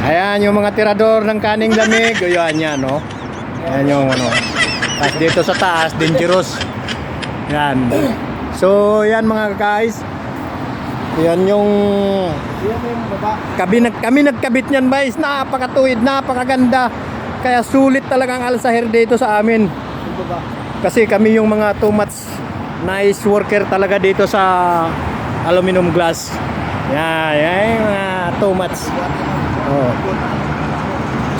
Ayan yung mga tirador ng kaning lamig. Ayan yan, no? Ayan yung ano. Tapos dito sa taas, dangerous. Yan. So, yan mga guys. Yan yung kami nagkabit niyan, guys. Napakatuwid, napakaganda. Kaya sulit talaga ang alsahir dito sa amin. Kasi kami yung mga too much nice worker talaga dito sa aluminum glass. Yan, yan mga too much. Oh.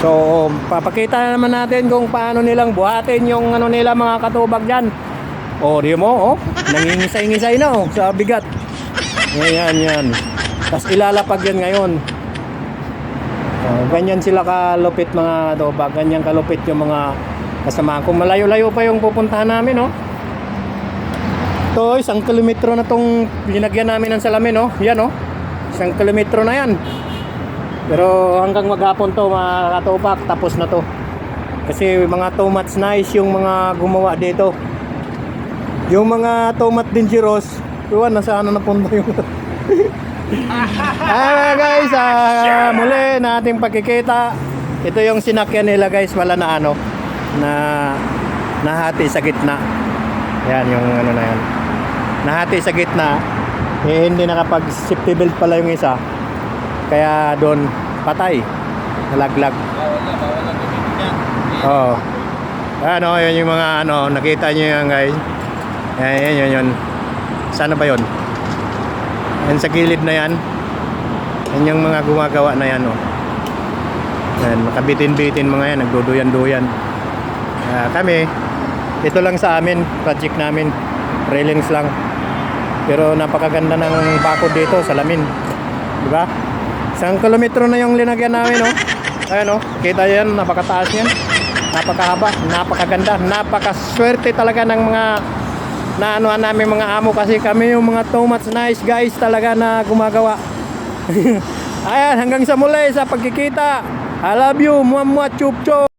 So, papakita naman natin kung paano nilang buhatin yung ano nila mga katubag dyan. Oh, di mo, oh. Nangingisay-ngisay na, oh, sa bigat. Yan, yan. Tapos ilalapag yan ngayon. Oh, ganyan sila kalupit mga katubag. Ganyan kalupit yung mga kasama. Kung malayo-layo pa yung pupuntahan namin, oh. Ito, 1 kilometro na tong linagyan namin ng salamin, oh. Yan, oh. 1 kilometro na yan. Pero hanggang maghapon to mga katupak, tapos na to. Kasi mga too much nice yung mga gumawa dito. Yung mga too much dangerous, iwan nasaan na napunta yung guys, muli nating pagkikita. Ito yung sinakyan nila guys, wala na ano, na nahati sa gitna. Yan yung ano na yan, nahati sa gitna. Hindi nakapag safety belt pala yung isa. Kaya doon patay, nalaglag. Oh. Ano, yun yung mga ano, nakita niyo yan guys. Yan. Sana ba yun? Yan sa gilid na yan. Yan yung mga gumagawa na yan, oh. Yan, makabitin-bitin mga yan, nagduduyan-duyan. Kami, ito lang sa amin, project namin. Railings lang. Pero napakaganda ng bakod dito, salamin. Diba? 1 kilometro na yung linagyan namin, oh. Ayan, oh. Kita yan, napakataas yan. Napakahaba, napakaganda, napakaswerte talaga ng mga naanuhan namin mga amo. Kasi kami yung mga too much nice guys talaga na gumagawa. Ayan, hanggang sa muli sa pagkikita. I love you, muamua chup chup.